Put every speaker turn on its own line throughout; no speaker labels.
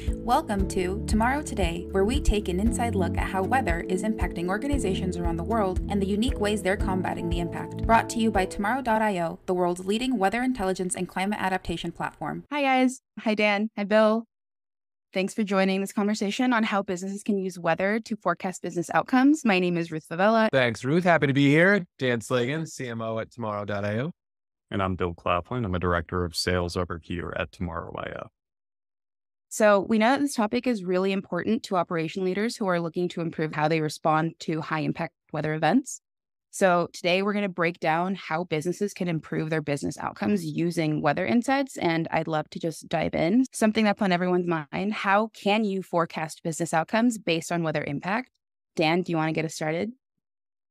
Welcome to Tomorrow Today, where we take an inside look at how weather is impacting organizations around the world and the unique ways they're combating the impact. Brought to you by Tomorrow.io, the world's leading weather intelligence and climate adaptation platform.
Hi, guys. Hi, Dan. Hi, Bill. Thanks for joining this conversation on how businesses can use weather to forecast business outcomes. My name is Ruth Favela.
Thanks, Ruth. Happy to be here. Dan Slagan, CMO at Tomorrow.io.
And I'm Bill Claflin. I'm a director of sales over here at Tomorrow.io.
So we know that this topic is really important to operation leaders who are looking to improve how they respond to high impact weather events. So today we're going to break down how businesses can improve their business outcomes using weather insights. And I'd love to just dive in. Something that's on everyone's mind. How can you forecast business outcomes based on weather impact? Dan, do you want to get us started?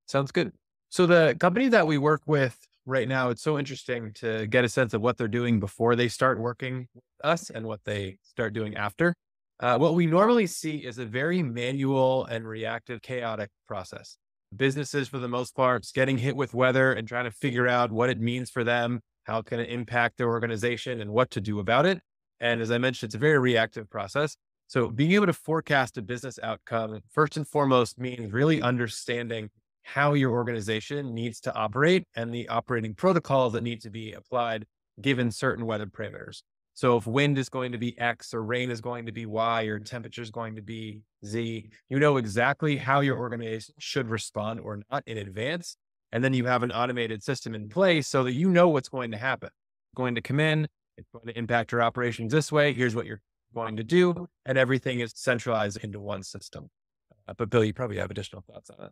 Sounds good. So the company that we work with right now, it's so interesting to get a sense of what they're doing before they start working with us and what they start doing after. What we normally see is a very manual and reactive, chaotic process. Businesses, for the most part, getting hit with weather and trying to figure out what it means for them, how it can impact their organization and what to do about it. And as I mentioned, it's a very reactive process. So being able to forecast a business outcome, first and foremost, means really understanding how your organization needs to operate and the operating protocols that need to be applied given certain weather parameters. So if wind is going to be X or rain is going to be Y or temperature is going to be Z, you know exactly how your organization should respond or not in advance. And then you have an automated system in place so that you know what's going to happen. It's going to come in, it's going to impact your operations this way. Here's what you're going to do. And everything is centralized into one system. But Bill, you probably have additional thoughts on it.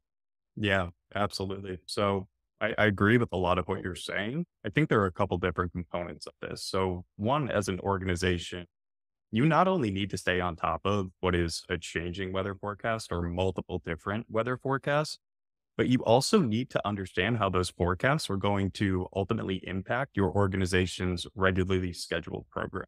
Yeah, absolutely. So I agree with a lot of what you're saying. I think there are a couple different components of this. So one, as an organization, you not only need to stay on top of what is a changing weather forecast or multiple different weather forecasts, but you also need to understand how those forecasts are going to ultimately impact your organization's regularly scheduled program.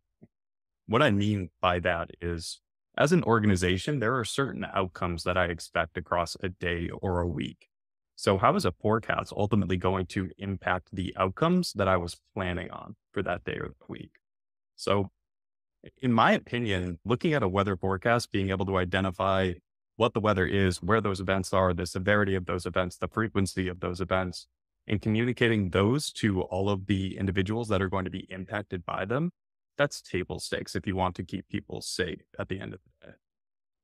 What I mean by that is, as an organization, there are certain outcomes that I expect across a day or a week. So how is a forecast ultimately going to impact the outcomes that I was planning on for that day or the week? So in my opinion, looking at a weather forecast, being able to identify what the weather is, where those events are, the severity of those events, the frequency of those events, and communicating those to all of the individuals that are going to be impacted by them, that's table stakes if you want to keep people safe at the end of the day.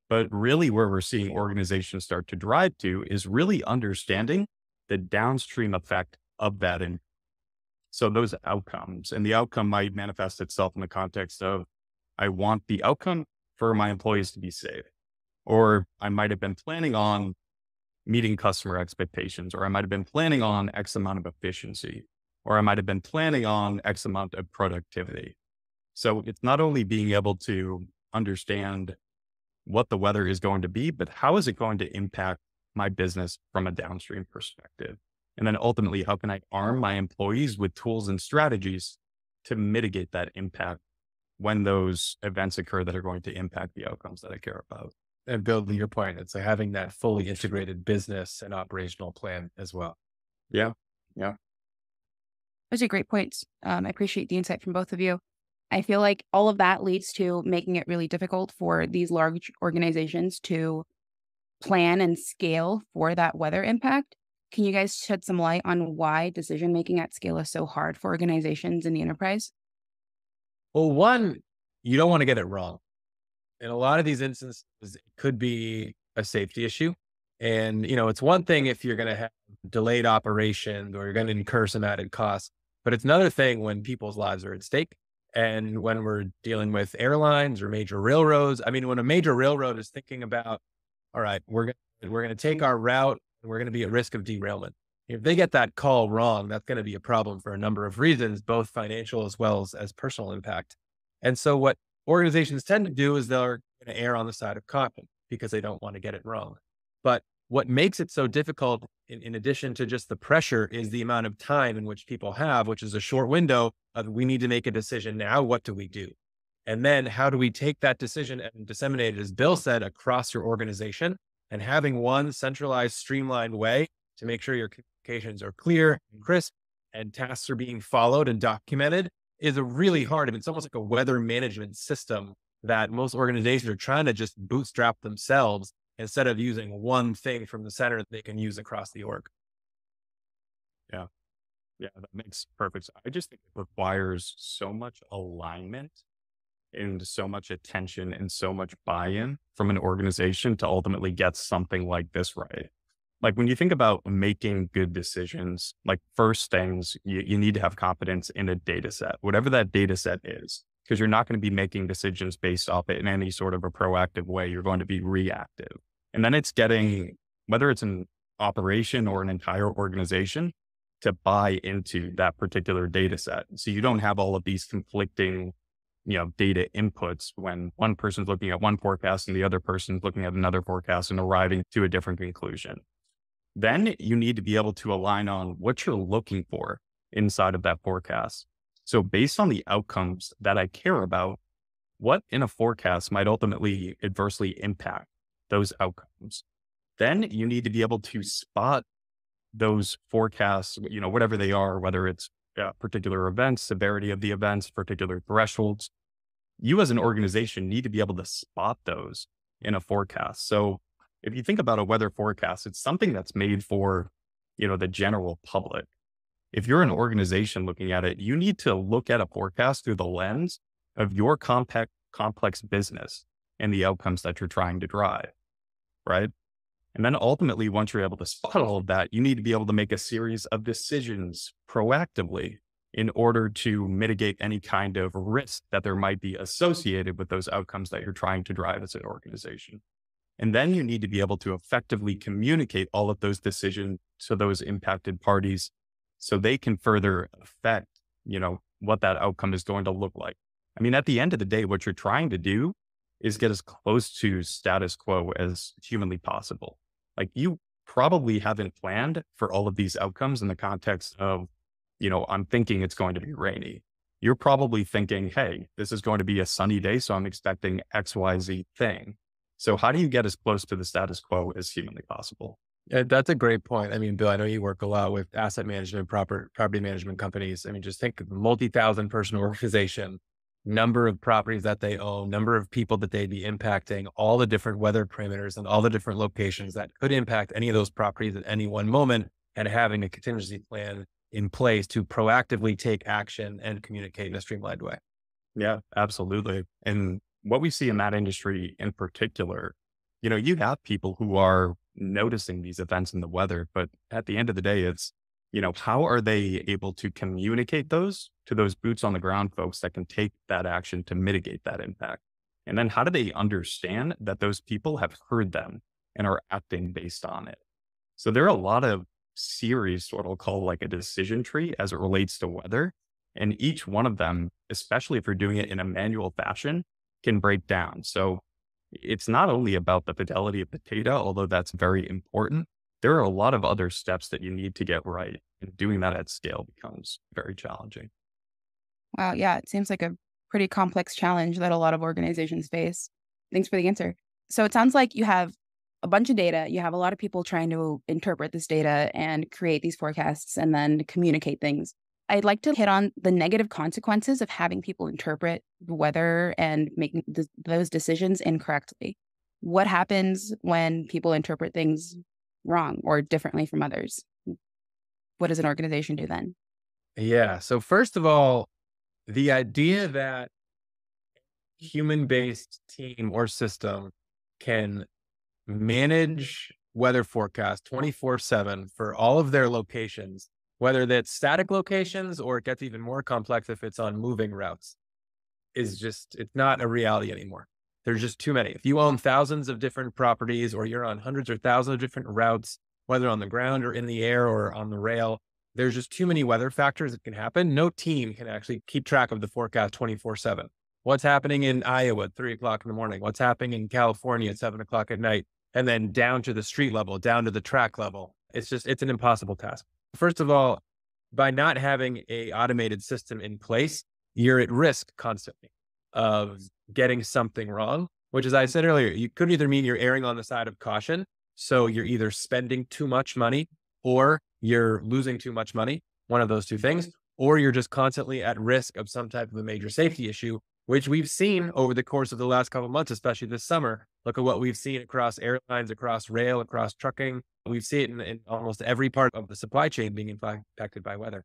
But really where we're seeing organizations start to drive to is really understanding the downstream effect of that. And so those outcomes, and the outcome might manifest itself in the context of, I want the outcome for my employees to be safe, or I might have been planning on meeting customer expectations, or I might have been planning on X amount of efficiency, or I might have been planning on X amount of productivity. So it's not only being able to understand what the weather is going to be, but how is it going to impact my business from a downstream perspective? And then ultimately, how can I arm my employees with tools and strategies to mitigate that impact when those events occur that are going to impact the outcomes that I care about?
And Bill, to your point, it's like having that fully integrated business and operational plan as well.
Yeah.
Those are great points. I appreciate the insight from both of you. I feel like all of that leads to making it really difficult for these large organizations to plan and scale for that weather impact. Can you guys shed some light on why decision-making at scale is so hard for organizations in the enterprise?
Well, one, you don't want to get it wrong. In a lot of these instances, it could be a safety issue. And, it's one thing if you're going to have delayed operations or you're going to incur some added costs, but it's another thing when people's lives are at stake. And when we're dealing with airlines or major railroads, when a major railroad is thinking about, all right, we're going to take our route and we're going to be at risk of derailment. If they get that call wrong, that's going to be a problem for a number of reasons, both financial as well as personal impact. And so what organizations tend to do is they're going to err on the side of caution because they don't want to get it wrong. But what makes it so difficult, in addition to just the pressure, is the amount of time in which people have, which is a short window of, we need to make a decision now. What do we do? And then how do we take that decision and disseminate it, as Bill said, across your organization, and having one centralized, streamlined way to make sure your communications are clear and crisp and tasks are being followed and documented is a really hard, it's almost like a weather management system that most organizations are trying to just bootstrap themselves instead of using one thing from the center that they can use across the org.
Yeah. Yeah, that makes perfect sense. I just think it requires so much alignment and so much attention and so much buy-in from an organization to ultimately get something like this right. Like when you think about making good decisions, like first things, you need to have confidence in a data set, whatever that data set is, because you're not going to be making decisions based off it in any sort of a proactive way. You're going to be reactive. And then it's getting, whether it's an operation or an entire organization, to buy into that particular data set. So you don't have all of these conflicting, data inputs when one person's looking at one forecast and the other person's looking at another forecast and arriving to a different conclusion. Then you need to be able to align on what you're looking for inside of that forecast. So based on the outcomes that I care about, what in a forecast might ultimately adversely impact those outcomes? Then you need to be able to spot those forecasts, whatever they are, whether it's particular events, severity of the events, particular thresholds. You as an organization need to be able to spot those in a forecast. So if you think about a weather forecast, it's something that's made for, the general public. If you're an organization looking at it, you need to look at a forecast through the lens of your complex business and the outcomes that you're trying to drive, right? And then ultimately, once you're able to spot all of that, you need to be able to make a series of decisions proactively in order to mitigate any kind of risk that there might be associated with those outcomes that you're trying to drive as an organization. And then you need to be able to effectively communicate all of those decisions to those impacted parties so they can further affect, what that outcome is going to look like. I mean, at the end of the day, what you're trying to do is get as close to status quo as humanly possible. Like you probably haven't planned for all of these outcomes in the context of, I'm thinking it's going to be rainy. You're probably thinking, hey, this is going to be a sunny day, so I'm expecting XYZ thing. So how do you get as close to the status quo as humanly possible?
Yeah, that's a great point. I mean, Bill, I know you work a lot with asset management, property management companies. I mean, just think of a multi-thousand person organization, number of properties that they own, number of people that they'd be impacting, all the different weather parameters and all the different locations that could impact any of those properties at any one moment, and having a contingency plan in place to proactively take action and communicate in a streamlined way.
Yeah, absolutely. And what we see in that industry in particular, you have people who are noticing these events in the weather, but at the end of the day, it's, how are they able to communicate those to those boots on the ground folks that can take that action to mitigate that impact? And then how do they understand that those people have heard them and are acting based on it? So there are a lot of series, what I'll call like a decision tree as it relates to weather. And each one of them, especially if you're doing it in a manual fashion, can break down. So it's not only about the fidelity of the data, although that's very important. There are a lot of other steps that you need to get right. And doing that at scale becomes very challenging.
Wow. Yeah. It seems like a pretty complex challenge that a lot of organizations face. Thanks for the answer. So it sounds like you have a bunch of data. You have a lot of people trying to interpret this data and create these forecasts and then communicate things. I'd like to hit on the negative consequences of having people interpret the weather and making those decisions incorrectly. What happens when people interpret things wrong or differently from others? What does an organization do then?
Yeah. So first of all, the idea that human-based team or system can manage weather forecast 24/7 for all of their locations, whether that's static locations or it gets even more complex if it's on moving routes, it's not a reality anymore. There's just too many. If you own thousands of different properties or you're on hundreds or thousands of different routes, whether on the ground or in the air or on the rail, there's just too many weather factors that can happen. No team can actually keep track of the forecast 24/7. What's happening in Iowa at 3 o'clock in the morning? What's happening in California at 7 o'clock at night? And then down to the street level, down to the track level. It's an impossible task. First of all, by not having a automated system in place, you're at risk constantly of getting something wrong, which, as I said earlier, you could either mean you're erring on the side of caution. So you're either spending too much money or you're losing too much money, one of those two things, or you're just constantly at risk of some type of a major safety issue which we've seen over the course of the last couple of months, especially this summer. Look at what we've seen across airlines, across rail, across trucking. We've seen it in almost every part of the supply chain being impacted by weather.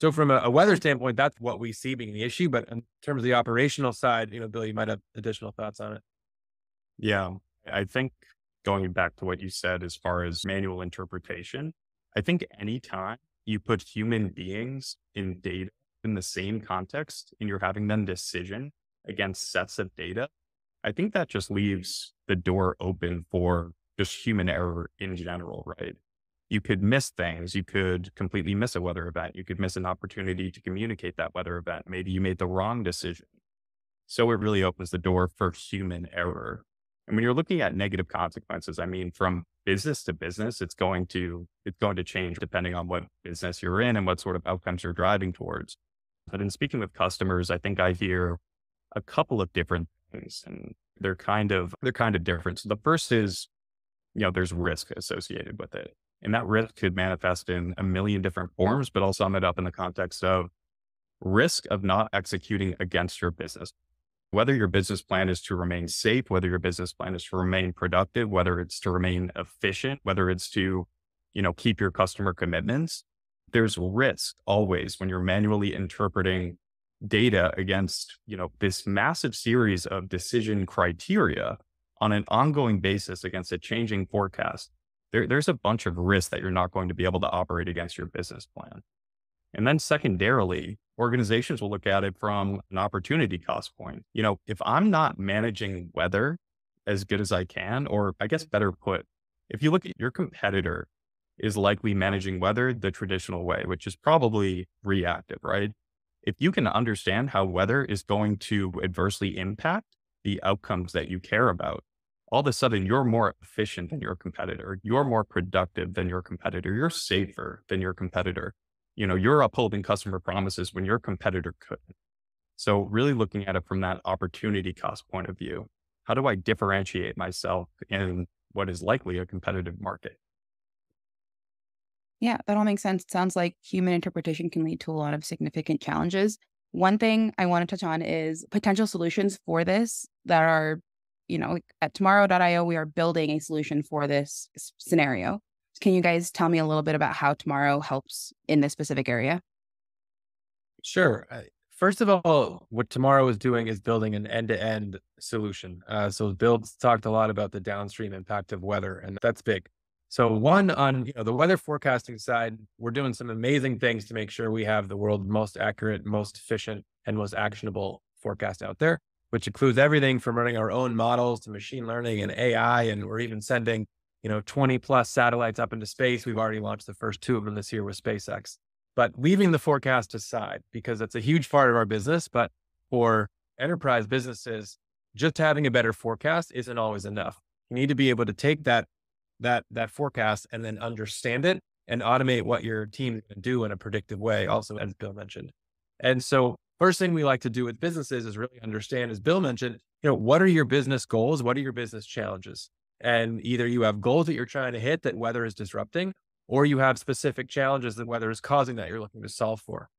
So from a weather standpoint, that's what we see being the issue. But in terms of the operational side, Bill, you might have additional thoughts on it.
Yeah, I think going back to what you said as far as manual interpretation, I think anytime you put human beings in data in the same context and you're having them decision against sets of data, I think that just leaves the door open for just human error in general, right? You could miss things. You could completely miss a weather event. You could miss an opportunity to communicate that weather event. Maybe you made the wrong decision. So it really opens the door for human error. And when you're looking at negative consequences, I mean, from business to business, it's going to change depending on what business you're in and what sort of outcomes you're driving towards. But in speaking with customers, I think I hear a couple of different things, and they're kind of different. So the first is, there's risk associated with it. And that risk could manifest in a million different forms, but I'll sum it up in the context of risk of not executing against your business. Whether your business plan is to remain safe, whether your business plan is to remain productive, whether it's to remain efficient, whether it's to, keep your customer commitments, there's risk always when you're manually interpreting data against, this massive series of decision criteria on an ongoing basis against a changing forecast. There's a bunch of risks that you're not going to be able to operate against your business plan. And then secondarily, organizations will look at it from an opportunity cost point. If I'm not managing weather as good as I can, or I guess better put, if you look at your competitor is likely managing weather the traditional way, which is probably reactive, right? If you can understand how weather is going to adversely impact the outcomes that you care about, all of a sudden you're more efficient than your competitor. You're more productive than your competitor. You're safer than your competitor. You're upholding customer promises when your competitor couldn't. So really looking at it from that opportunity cost point of view, how do I differentiate myself in what is likely a competitive market?
Yeah, that all makes sense. It sounds like human interpretation can lead to a lot of significant challenges. One thing I want to touch on is potential solutions for this that are, like at tomorrow.io, we are building a solution for this scenario. Can you guys tell me a little bit about how Tomorrow helps in this specific area?
Sure. First of all, what Tomorrow is doing is building an end-to-end solution. So Bill talked a lot about the downstream impact of weather, and that's big. So one on the weather forecasting side, we're doing some amazing things to make sure we have the world's most accurate, most efficient, and most actionable forecast out there, which includes everything from running our own models to machine learning and AI, and we're even sending 20 plus satellites up into space. We've already launched the first 2 of them this year with SpaceX. But leaving the forecast aside, because it's a huge part of our business, but for enterprise businesses, just having a better forecast isn't always enough. You need to be able to take that forecast and then understand it and automate what your team can do in a predictive way, also, as Bill mentioned. And so first thing we like to do with businesses is really understand, as Bill mentioned, what are your business goals? What are your business challenges? And either you have goals that you're trying to hit that weather is disrupting, or you have specific challenges that weather is causing that you're looking to solve for.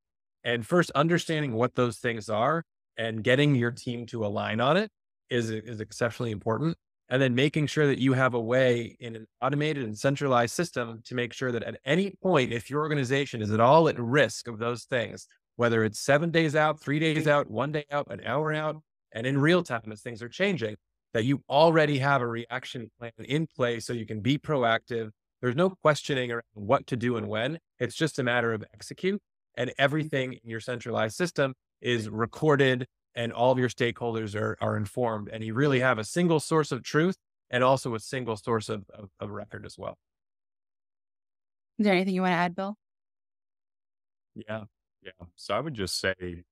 And first, understanding what those things are and getting your team to align on it is exceptionally important. And then making sure that you have a way in an automated and centralized system to make sure that at any point, if your organization is at all at risk of those things, whether it's 7 days out, 3 days out, 1 day out, an hour out, and in real time as things are changing, that you already have a reaction plan in place so you can be proactive. There's no questioning around what to do and when. It's just a matter of execute, and everything in your centralized system is recorded and all of your stakeholders are informed, and you really have a single source of truth and also a single source of record as well.
Is there anything you want to add, Bill?
Yeah. So I would just say,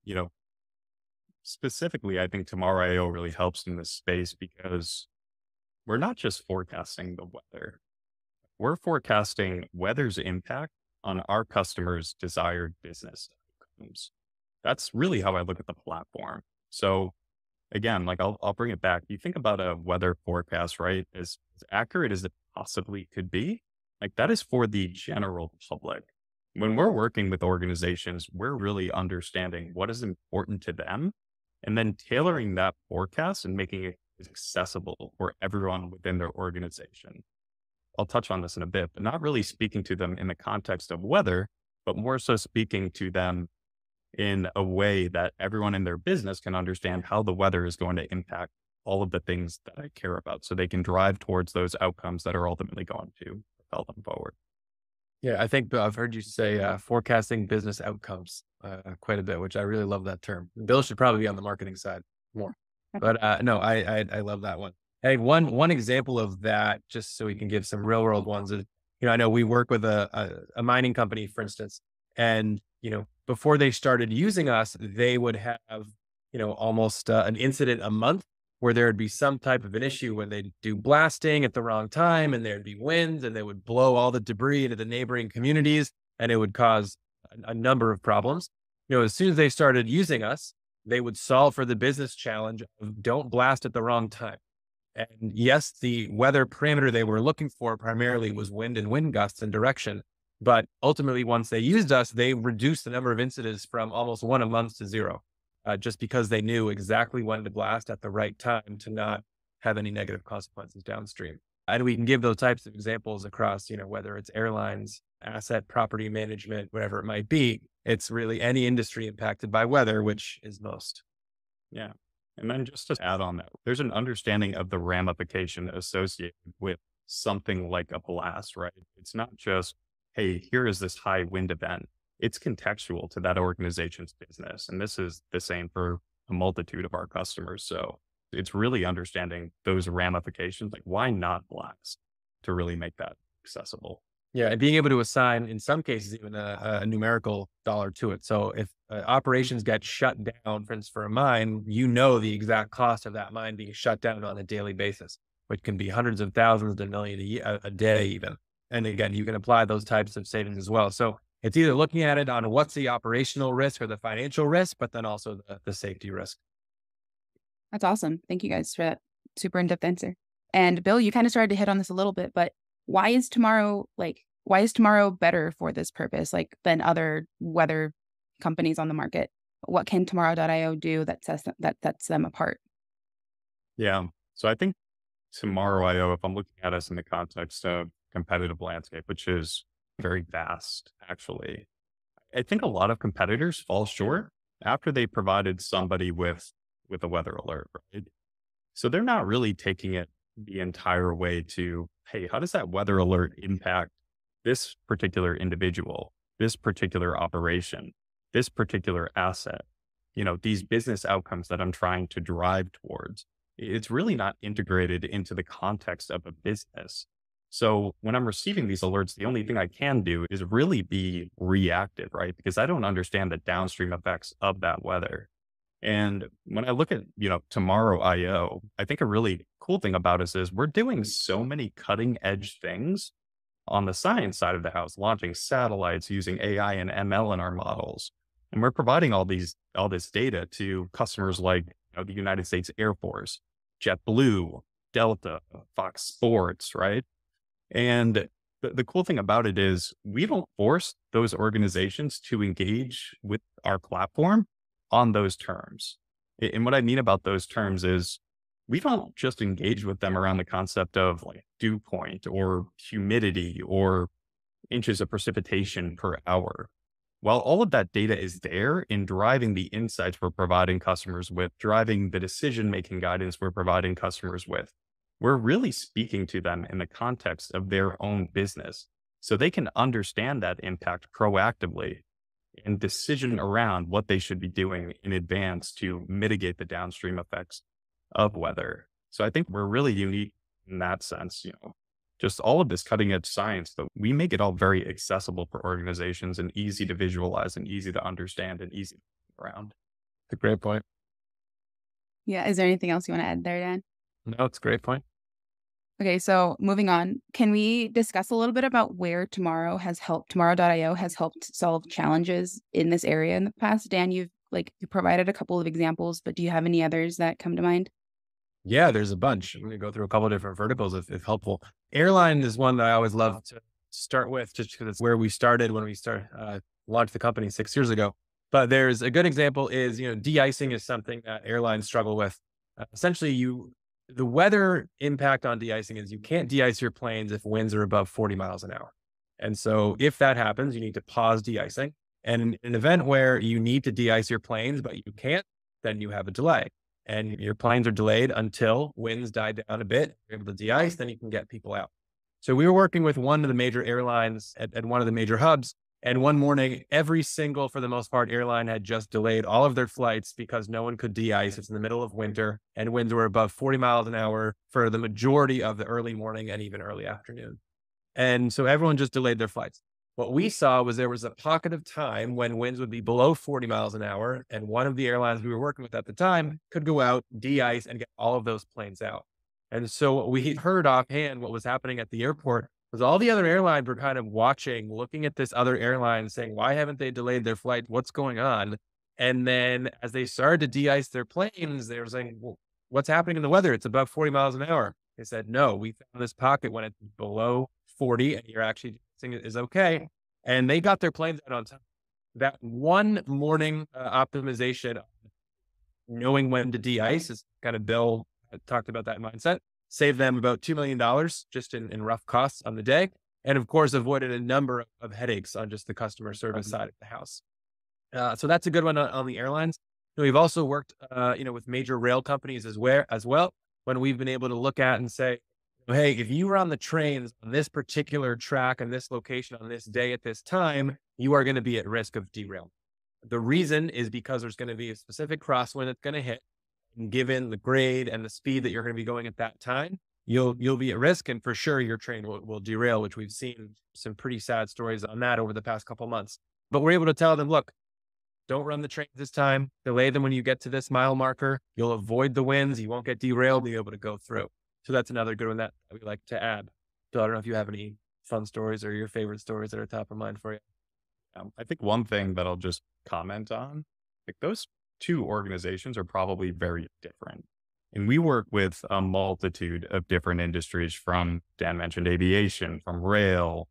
specifically, I think Tomorrow.io really helps in this space because we're not just forecasting the weather. We're forecasting weather's impact on our customers' desired business outcomes. That's really how I look at the platform. So again, like I'll bring it back. You think about a weather forecast, right? As accurate as it possibly could be, like that is for the general public. When we're working with organizations, we're really understanding what is important to them and then tailoring that forecast and making it accessible for everyone within their organization. I'll touch on this in a bit, but not really speaking to them in the context of weather, but more so speaking to them in a way that everyone in their business can understand how the weather is going to impact all of the things that I care about, so they can drive towards those outcomes that are ultimately going to propel them forward.
Yeah, I think I've heard you say forecasting business outcomes quite a bit, which I really love that term. Bill should probably be on the marketing side more, but no, I love that one. Hey, one example of that, just so we can give some real world ones, is, I know we work with a mining company, for instance, and before they started using us, they would have almost an incident a month where there would be some type of an issue when they do blasting at the wrong time, and there'd be winds and they would blow all the debris into the neighboring communities, and it would cause a number of problems. As soon as they started using us, they would solve for the business challenge of don't blast at the wrong time. And yes, the weather parameter they were looking for primarily was wind and wind gusts and direction. But ultimately, once they used us, they reduced the number of incidents from almost 1 a month to 0. Just because they knew exactly when to blast at the right time to not have any negative consequences downstream. And we can give those types of examples across, whether it's airlines, asset, property management, whatever it might be. It's really any industry impacted by weather, which is most.
Yeah. And then just to add on that, there's an understanding of the ramification associated with something like a blast, right? It's not just, hey, here is this high wind event. It's contextual to that organization's business. And this is the same for a multitude of our customers. So it's really understanding those ramifications, like why not blast, to really make that accessible.
Yeah, and being able to assign, in some cases, even a numerical dollar to it. So if operations get shut down, for instance, for a mine, the exact cost of that mine being shut down on a daily basis, which can be hundreds of thousands to million a day even. And again, you can apply those types of savings as well. So it's either looking at it on what's the operational risk or the financial risk, but then also the safety risk.
That's awesome. Thank you guys for that super in-depth answer. And Bill, you kind of started to hit on this a little bit, but why is tomorrow better for this purpose, than other weather companies on the market? What can tomorrow.io do that sets them apart?
Yeah. So I think tomorrow.io, if I'm looking at us in the context of competitive landscape, which is very vast, actually, I think a lot of competitors fall short after they provided somebody with a weather alert, right? So they're not really taking it the entire way to, hey, how does that weather alert impact this particular individual, this particular operation, this particular asset, these business outcomes that I'm trying to drive towards? It's really not integrated into the context of a business. So when I'm receiving these alerts, the only thing I can do is really be reactive, right? Because I don't understand the downstream effects of that weather. And when I look at, tomorrow.io, I think a really cool thing about us is we're doing so many cutting edge things on the science side of the house, launching satellites, using AI and ML in our models. And we're providing all this data to customers like the United States Air Force, JetBlue, Delta, Fox Sports, right? And the cool thing about it is we don't force those organizations to engage with our platform on those terms. And what I mean about those terms is we don't just engage with them around the concept of dew point or humidity or inches of precipitation per hour. While all of that data is there in driving the insights we're providing customers with, driving the decision-making guidance we're providing customers with, we're really speaking to them in the context of their own business so they can understand that impact proactively and decision around what they should be doing in advance to mitigate the downstream effects of weather. So I think we're really unique in that sense, just all of this cutting edge science, but we make it all very accessible for organizations and easy to visualize and easy to understand and easy to move around.
It's a great point.
Yeah. Is there anything else you want to add there, Dan?
No, it's a great point.
Okay, so moving on, can we discuss a little bit about where tomorrow.io has helped solve challenges in this area in the past? Dan, you provided a couple of examples, but do you have any others that come to mind?
Yeah, there's a bunch. I'm going to go through a couple of different verticals if helpful. Airline is one that I always love to start with, just because it's where we started when we launched the company 6 years ago. But there's a good example is, de-icing is something that airlines struggle with. Essentially, the weather impact on de-icing is you can't de-ice your planes if winds are above 40 miles an hour. And so if that happens, you need to pause de-icing. And in an event where you need to de-ice your planes, but you can't, then you have a delay. And your planes are delayed until winds die down a bit, you're able to de-ice, then you can get people out. So we were working with one of the major airlines at one of the major hubs. And one morning, every single, for the most part, airline had just delayed all of their flights because no one could de-ice. It's in the middle of winter and winds were above 40 miles an hour for the majority of the early morning and even early afternoon. And so everyone just delayed their flights. What we saw was there was a pocket of time when winds would be below 40 miles an hour. And one of the airlines we were working with at the time could go out, de-ice, and get all of those planes out. And so what we heard offhand, what was happening at the airport, was all the other airlines were kind of watching, looking at this other airline saying, why haven't they delayed their flight? What's going on? And then as they started to de-ice their planes, they were saying, well, what's happening in the weather? It's above 40 miles an hour. They said, no, we found this pocket when it's below 40 and you're actually saying it is okay. And they got their planes out on time. That one morning optimization, knowing when to de-ice, is kind of Bill talked about that mindset, saved them about $2 million just in rough costs on the day. And of course, avoided a number of headaches on just the customer service side of the house. So that's a good one on the airlines. We've also worked, with major rail companies as well, when we've been able to look at and say, hey, if you were on the trains on this particular track and this location on this day at this time, you are going to be at risk of derailment. The reason is because there's going to be a specific crosswind that's going to hit. And given the grade and the speed that you're going to be going at that time, you'll be at risk, and for sure your train will derail, which we've seen some pretty sad stories on that over the past couple of months. But we're able to tell them, look, don't run the trains this time. Delay them when you get to this mile marker. You'll avoid the winds. You won't get derailed. Be able to go through. So that's another good one that we like to add. So I don't know if you have any fun stories or your favorite stories that are top of mind for you.
I think one thing that I'll just comment on, like those two organizations are probably very different. And we work with a multitude of different industries, from, Dan mentioned, aviation, from rail,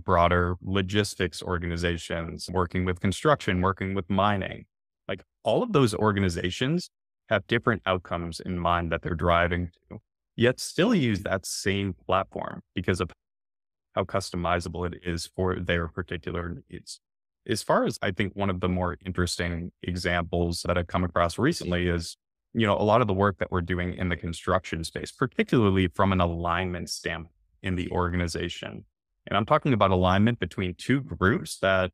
broader logistics organizations, working with construction, working with mining. Like all of those organizations have different outcomes in mind that they're driving to, yet still use that same platform because of how customizable it is for their particular needs. As far as I think one of the more interesting examples that I've come across recently is, a lot of the work that we're doing in the construction space, particularly from an alignment standpoint in the organization. And I'm talking about alignment between two groups that,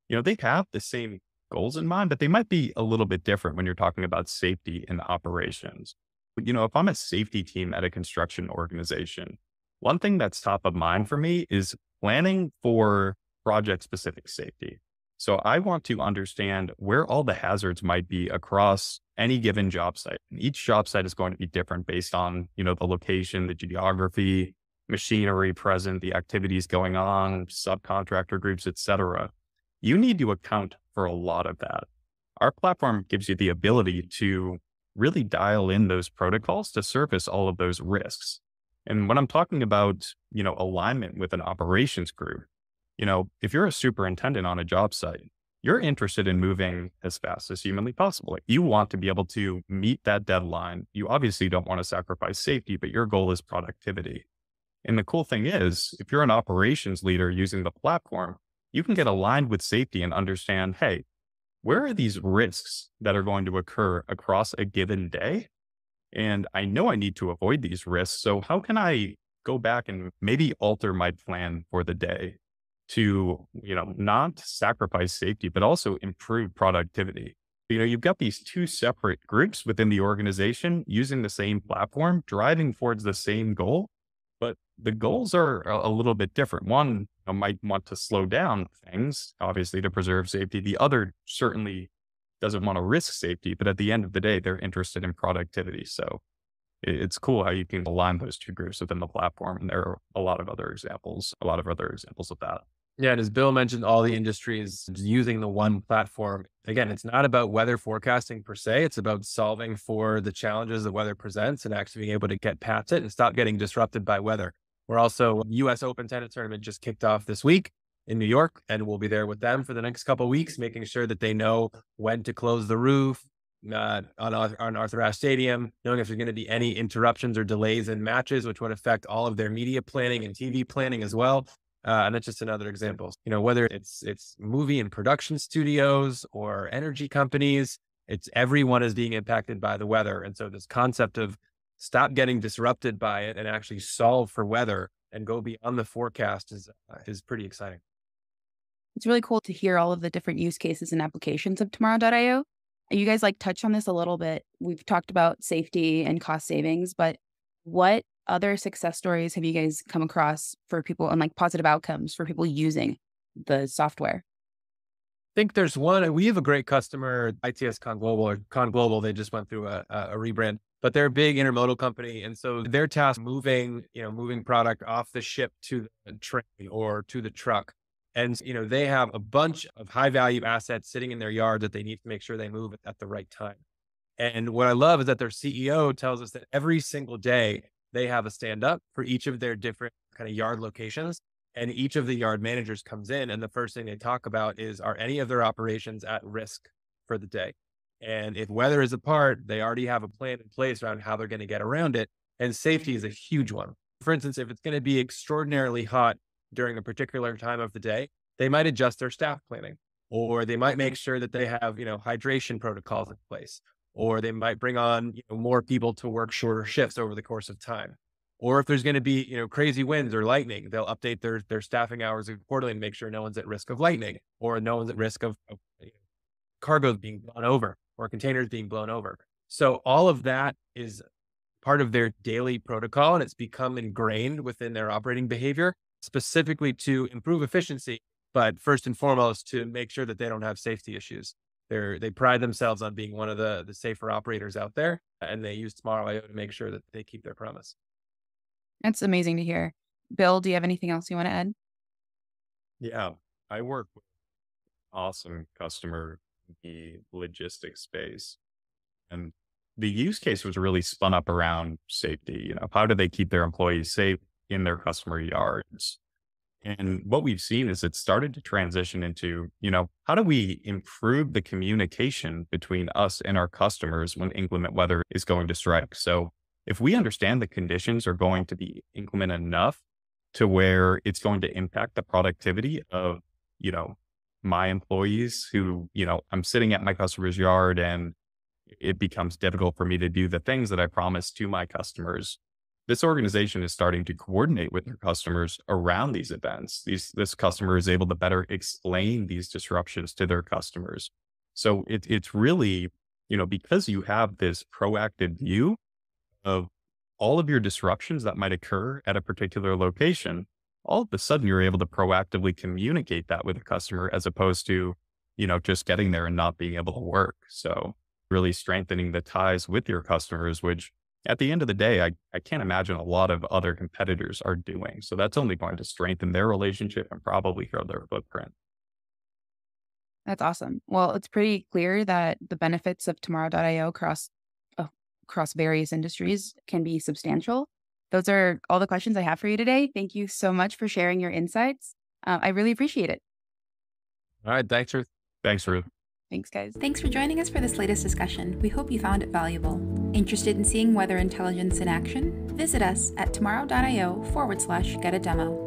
they have the same goals in mind, but they might be a little bit different when you're talking about safety and operations. If I'm a safety team at a construction organization, one thing that's top of mind for me is planning for project-specific safety. So I want to understand where all the hazards might be across any given job site. And each job site is going to be different based on, the location, the geography, machinery present, the activities going on, subcontractor groups, etc. You need to account for a lot of that. Our platform gives you the ability to really dial in those protocols to surface all of those risks. And when I'm talking about, alignment with an operations group, if you're a superintendent on a job site, you're interested in moving as fast as humanly possible. Like, you want to be able to meet that deadline. You obviously don't want to sacrifice safety, but your goal is productivity. And the cool thing is, if you're an operations leader using the platform, you can get aligned with safety and understand, hey, where are these risks that are going to occur across a given day? And I know I need to avoid these risks. So how can I go back and maybe alter my plan for the day to, not sacrifice safety, but also improve productivity? You've got these two separate groups within the organization using the same platform, driving towards the same goal, but the goals are a little bit different. One might want to slow down things, obviously, to preserve safety. The other certainly doesn't want to risk safety, but at the end of the day, they're interested in productivity. So it's cool how you can align those two groups within the platform. And there are a lot of other examples of that.
Yeah, and as Bill mentioned, all the industries using the one platform. Again, it's not about weather forecasting per se. It's about solving for the challenges that weather presents and actually being able to get past it and stop getting disrupted by weather. We're also, US Open tennis tournament just kicked off this week. in New York, and we'll be there with them for the next couple of weeks, making sure that they know when to close the roof on Arthur Ashe Stadium, knowing if there's going to be any interruptions or delays in matches, which would affect all of their media planning and TV planning as well. And that's just another example. Whether it's movie and production studios or energy companies, it's everyone is being impacted by the weather. And so this concept of stop getting disrupted by it and actually solve for weather and go beyond the forecast is pretty exciting.
It's really cool to hear all of the different use cases and applications of tomorrow.io. You guys touched on this a little bit. We've talked about safety and cost savings, but what other success stories have you guys come across for people and positive outcomes for people using the software?
I think there's one. We have a great customer, ITS Con Global. They just went through a rebrand, but they're a big intermodal company. And so their task moving product off the ship to the train or to the truck. And, they have a bunch of high value assets sitting in their yard that they need to make sure they move at the right time. And what I love is that their CEO tells us that every single day they have a stand up for each of their different kind of yard locations. And each of the yard managers comes in, and the first thing they talk about is, are any of their operations at risk for the day? And if weather is a part, they already have a plan in place around how they're going to get around it. And safety is a huge one. For instance, if it's going to be extraordinarily hot during a particular time of the day, they might adjust their staff planning, or they might make sure that they have, hydration protocols in place, or they might bring on more people to work shorter shifts over the course of time. Or if there's going to be, crazy winds or lightning, they'll update their staffing hours accordingly and make sure no one's at risk of lightning, or no one's at risk of cargoes being blown over or containers being blown over. So all of that is part of their daily protocol, and it's become ingrained within their operating behavior, specifically to improve efficiency, but first and foremost, to make sure that they don't have safety issues. They pride themselves on being one of the safer operators out there, and they use Tomorrow.io to make sure that they keep their promise.
That's amazing to hear. Bill, do you have anything else you want to add?
Yeah, I work with awesome customer in the logistics space. And the use case was really spun up around safety. How do they keep their employees safe in their customer yards? And what we've seen is it started to transition into, how do we improve the communication between us and our customers when inclement weather is going to strike? So if we understand the conditions are going to be inclement enough to where it's going to impact the productivity of, my employees who, I'm sitting at my customer's yard and it becomes difficult for me to do the things that I promised to my customers. This organization is starting to coordinate with their customers around these events. This customer is able to better explain these disruptions to their customers. So it's really, because you have this proactive view of all of your disruptions that might occur at a particular location, all of a sudden you're able to proactively communicate that with the customer as opposed to, just getting there and not being able to work. So really strengthening the ties with your customers, which at the end of the day, I can't imagine a lot of other competitors are doing. So that's only going to strengthen their relationship and probably grow their footprint.
That's awesome. Well, it's pretty clear that the benefits of tomorrow.io across various industries can be substantial. Those are all the questions I have for you today. Thank you so much for sharing your insights. I really appreciate it.
All right. Thanks, Ruth.
Thanks, Ruth.
Thanks, guys.
Thanks for joining us for this latest discussion. We hope you found it valuable. Interested in seeing weather intelligence in action? Visit us at tomorrow.io/get a demo.